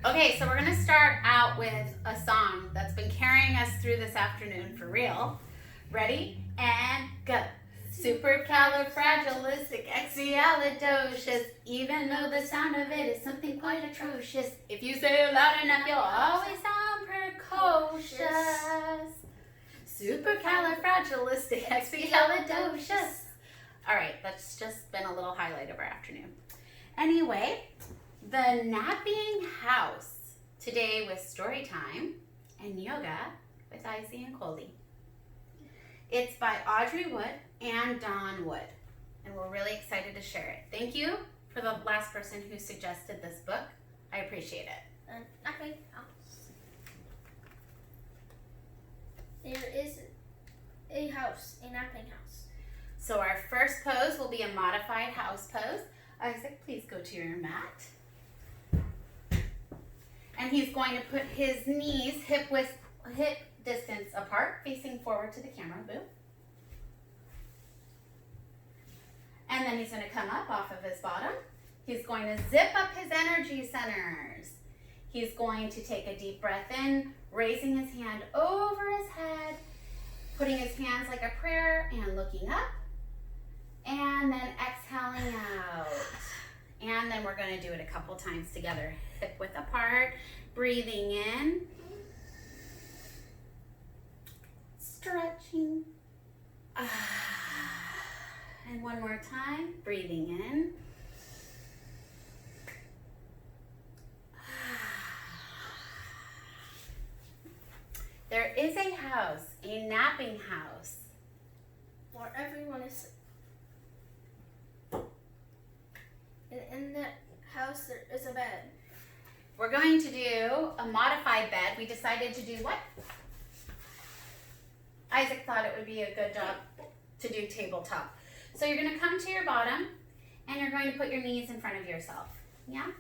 Okay, so we're gonna start out with a song that's been carrying us through this afternoon for real. Ready? And go. Supercalifragilisticexpialidocious, even though the sound of it is something quite atrocious. If you say it loud enough, you'll always sound precocious. Supercalifragilisticexpialidocious. All right, that's just been a little highlight of our afternoon. Anyway, the napping house today with Storytime and yoga with Izzy and Coley. It's by Audrey Wood and Dawn Wood, and we're really excited to share it. Thank you for the last person who suggested this book. I appreciate it. Napping house. There is a house, a napping house. So our first pose will be a modified house pose. Isaac, please go to your mat. And he's going to put his knees hip distance apart, facing forward to the camera, boo. And then he's going to come up off of his bottom. He's going to zip up his energy centers. He's going to take a deep breath in, raising his hand over his head, putting his hands like a prayer and looking up. And then exhaling out. And then we're going to do it a couple times together. Hip width apart, breathing in. Stretching. And one more time, breathing in. There is a house, a napping house, where everyone is. In that house, there is a bed. We're going to do a modified bed. We decided to do what? Isaac thought it would be a good job to do tabletop. So you're going to come to your bottom and you're going to put your knees in front of yourself. Yeah?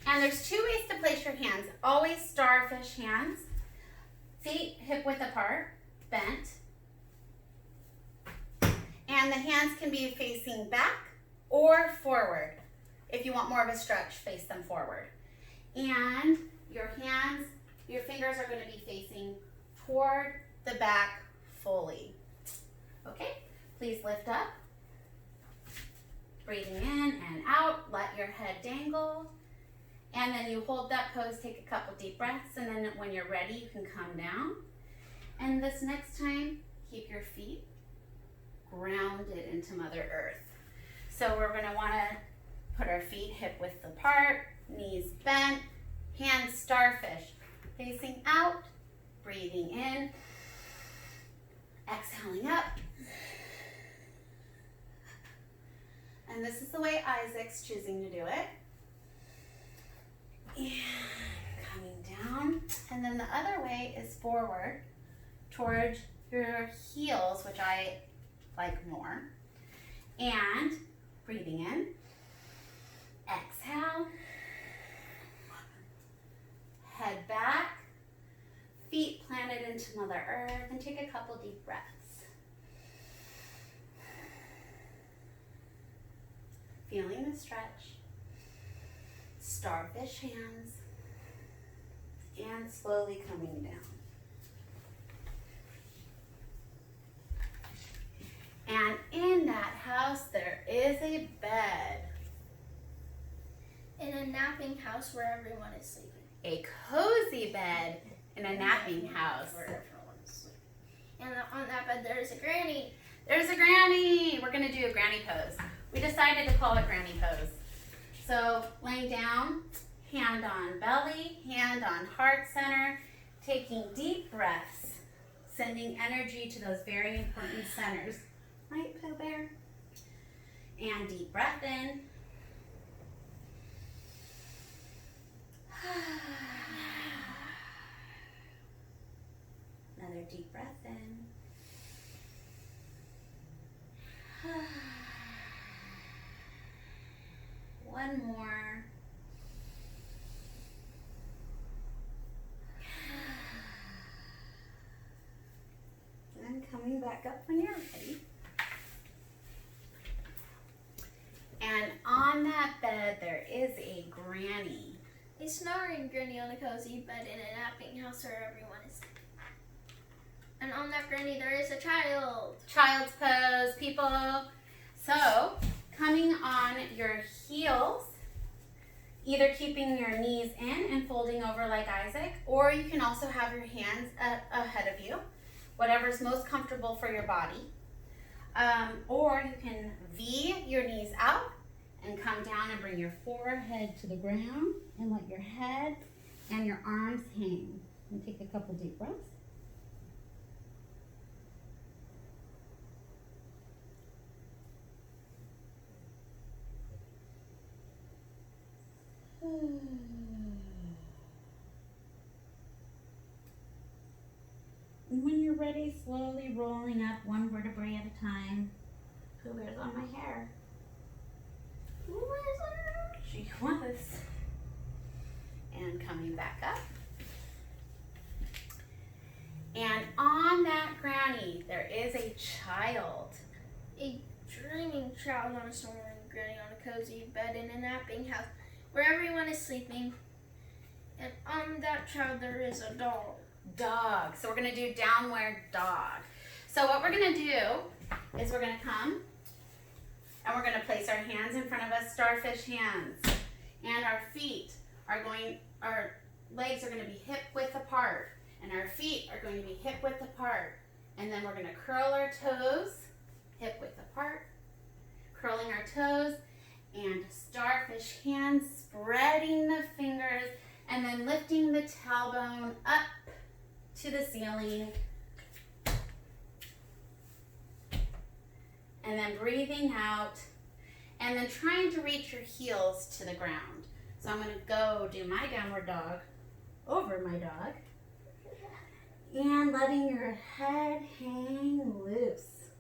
And there's two ways to place your hands. Always starfish hands. Feet hip width apart, bent. And the hands can be facing back or forward. If you want more of a stretch, face them forward. And your hands, your fingers are going to be facing toward the back fully. Okay, please lift up. Breathing in and out, let your head dangle. And then you hold that pose, take a couple deep breaths, and then when you're ready, you can come down. And this next time, keep your feet grounded into Mother Earth. So we're going to want to put our feet hip width apart, knees bent, hands starfish, facing out, breathing in, exhaling up. And this is the way Isaac's choosing to do it. And coming down. And then the other way is forward towards your heels, which I like more. And breathing in. Exhale, head back, feet planted into Mother Earth, and take a couple deep breaths. Feeling the stretch, starfish hands, and slowly coming down. And in that house, there is a bed. In a napping house where everyone is sleeping. A cozy bed in a napping house. Where everyone is sleeping. And on that bed there is a granny. There's a granny. We're going to do a granny pose. We decided to call it granny pose. So laying down, hand on belly, hand on heart center, taking deep breaths, sending energy to those very important centers. Right, Pooh Bear? And deep breath in. Another deep breath in. One more. And coming back up when you're ready. And on that bed, there is a granny. a snoring granny on a cozy bed in a napping house where everyone is sleeping. And on that granny there is a child. Child's pose, people. So, coming on your heels, either keeping your knees in and folding over like Isaac, or you can also have your hands ahead of you, whatever's most comfortable for your body. Or you can V your knees out and come down and bring your forehead to the ground and let your head and your arms hang. And take a couple deep breaths. And when you're ready, slowly rolling up one vertebrae at a time. Who wears on my hair? Who is it? She was. And coming back up. And on that granny, there is a child. A dreaming child on a snoring granny on a cozy bed in a napping house where everyone is sleeping. And on that child there is a dog. Dog. So we're going to do downward dog. So what we're going to do is we're going to come and we're going to place our hands in front of us, starfish hands. And our legs are going to be hip width apart. And our feet are going to be hip width apart. And then we're going to curl our toes, hip width apart, curling our toes, and starfish hands, spreading the fingers, and then lifting the tailbone up to the ceiling. And then breathing out, and then trying to reach your heels to the ground. So I'm going to go do my downward dog over my dog. And letting your head hang loose.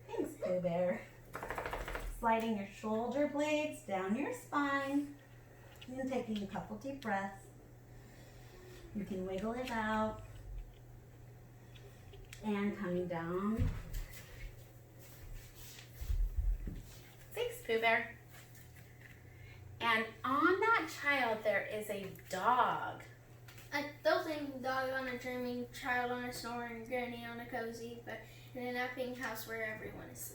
Thanks, Pooh Bear. Sliding your shoulder blades down your spine. And taking a couple deep breaths. You can wiggle it out. And coming down. Thanks, Pooh Bear. And on that child, there is a dog. A dozing dog on a dreaming child on a snoring granny on a cozy bed in a napping house where everyone is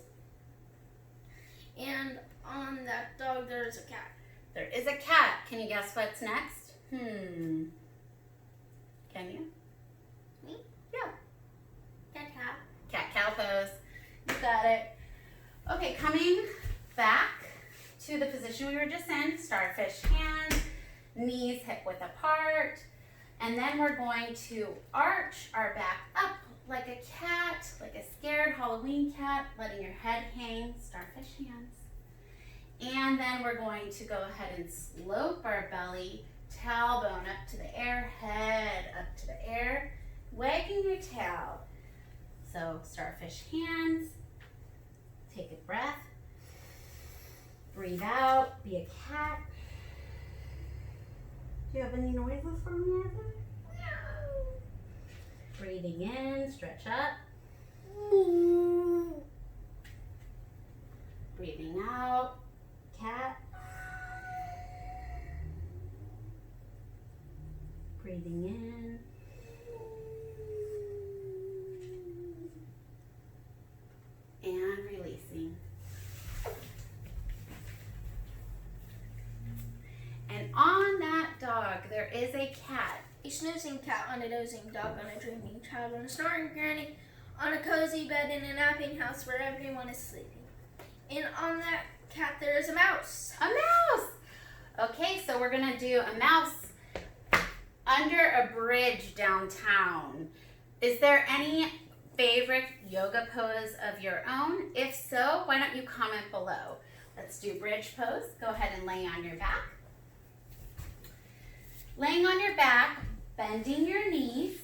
sleeping. And on that dog there is a cat. There is a cat. Can you guess what's next? Can you? Me? Yeah. Cat. Cat-cow pose. You got it. Okay, coming back to the position we were just in. Starfish hands, knees hip width apart. And then we're going to arch our back up like a cat, like a scared Halloween cat, letting your head hang, starfish hands. And then we're going to go ahead and slope our belly, tailbone up to the air, head up to the air, wagging your tail. So starfish hands, take a breath, breathe out, be a cat. Do you have any noises for me, Isaac? No. Breathing in, stretch up. Breathing out, cat. Breathing in. And releasing. And on that dog, there is a cat. A snoozing cat on a dozing dog on a dreaming child on a snoring granny on a cozy bed in a napping house where everyone is sleeping. And on that cat there is a mouse. A mouse! Okay, so we're gonna do a mouse under a bridge downtown. Is there any favorite yoga pose of your own? If so, why don't you comment below? Let's do bridge pose. Go ahead and lay on your back. Laying on your back, bending your knees,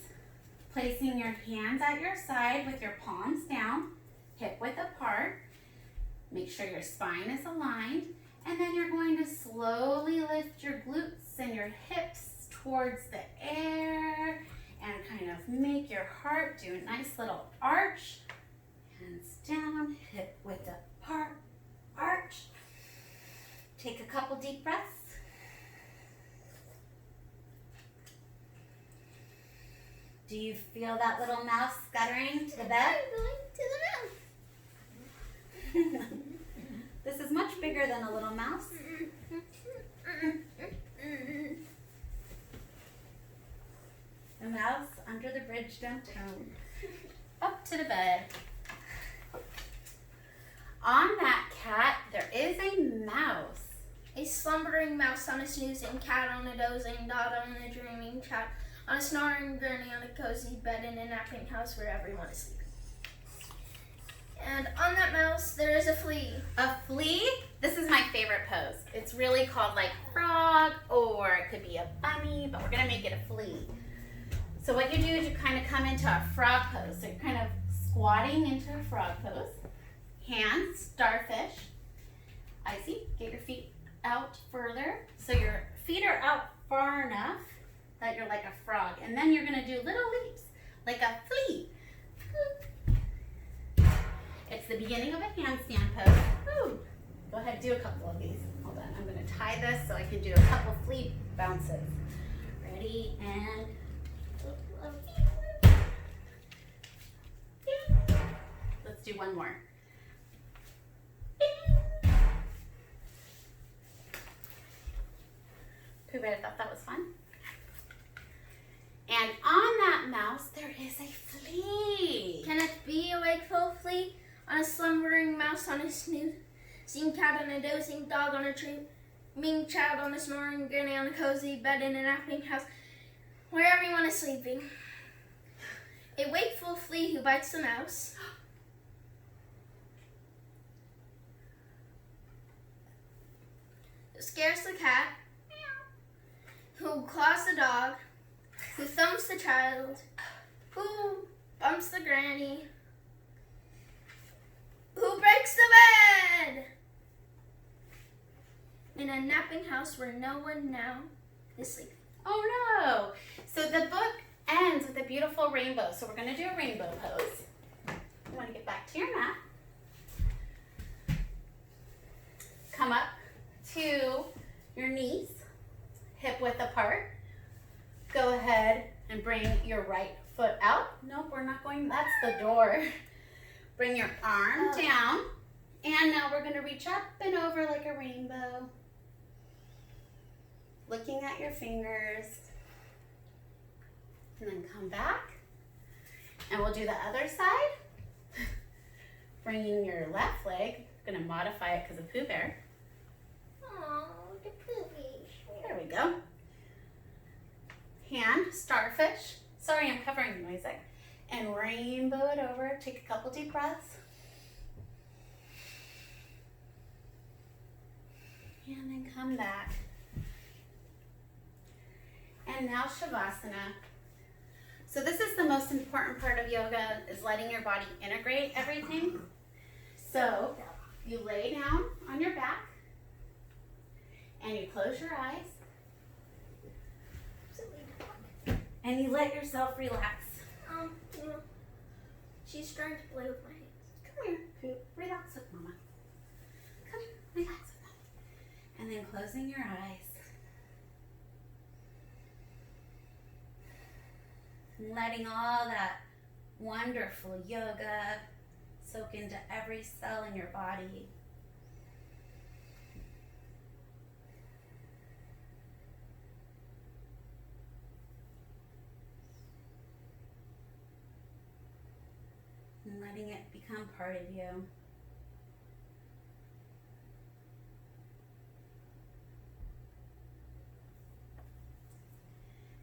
placing your hands at your side with your palms down, hip width apart. Make sure your spine is aligned, and then you're going to slowly lift your glutes and your hips towards the air and kind of make your heart do a nice little arch. Hands down, hip width apart, arch. Take a couple deep breaths. Do you feel that little mouse scuttering to the bed? Going to the This is much bigger than a little mouse. The mouse under the bridge downtown. Up to the bed. On that cat, there is a mouse. A slumbering mouse on a snoozing cat, on a dozing dog, on a dreaming child, on a snoring gurney, on a cozy bed in a napping house where everyone is sleeping. And on that mouse, there is a flea. A flea? This is my favorite pose. It's really called like frog, or it could be a bunny, but we're gonna make it a flea. So what you do is you kind of come into a frog pose. So you're kind of squatting into a frog pose. Hands, starfish. Icy, get your feet out further. So your feet are out far enough that you're like a frog. And then you're gonna do little leaps, like a flea. It's the beginning of a handstand pose. Woo. Go ahead, do a couple of these. Hold on, I'm gonna tie this so I can do a couple flea bounces. Ready, and let's do one more. Pooh Bear thought that was fun. And on that mouse, there is a flea. Can it be a wakeful flea? On a slumbering mouse, on a snoozing cat, on a dozing dog, on a dreaming child, on a snoring gurney, on a cozy bed in a napping house where everyone is sleeping. A wakeful flea who bites the mouse. Who scares the cat. Who claws the dog. Who thumps the child. Who bumps the granny. Who breaks the bed? In a napping house where no one now is sleeping. Oh no! So the book ends with a beautiful rainbow. So we're gonna do a rainbow pose. You wanna get back to your mat. Come up to your knees, hip width apart. Go ahead and bring your right foot out. Nope, we're not going, that's the door. Bring your arm down. And now we're gonna reach up and over like a rainbow. Looking at your fingers. And then come back. And we'll do the other side. Bringing your left leg. I'm gonna modify it because of Pooh Bear. Oh, the poopies. There we go. Hand, starfish. Sorry, I'm covering the music. And rainbow it over. Take a couple deep breaths. And then come back. And now Shavasana. So this is the most important part of yoga, is letting your body integrate everything. So you lay down on your back and you close your eyes and you let yourself relax. Yeah. She's trying to play with my hands. Come here, Pooh. Relax with Mama. Come, relax with Mama. And then closing your eyes. And letting all that wonderful yoga soak into every cell in your body. And letting it become part of you.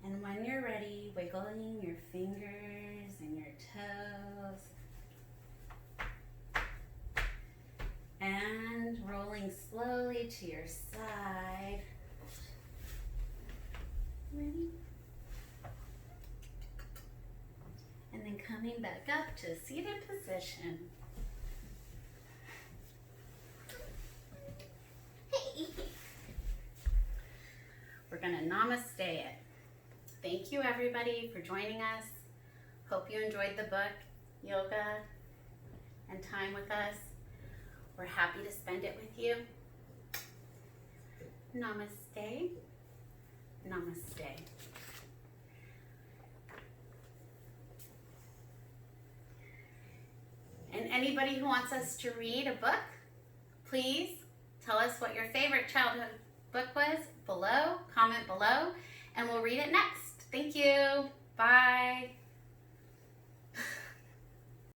And when you're ready, wiggling your fingers and your toes. And rolling slowly to your side. Ready? And then coming back up to a seated position. We're gonna namaste it. Thank you everybody for joining us. Hope you enjoyed the book, yoga, and time with us. We're happy to spend it with you. Namaste. Namaste. anybody who wants us to read a book, please tell us what your favorite childhood book was below, comment below, and we'll read it next. Thank you. Bye.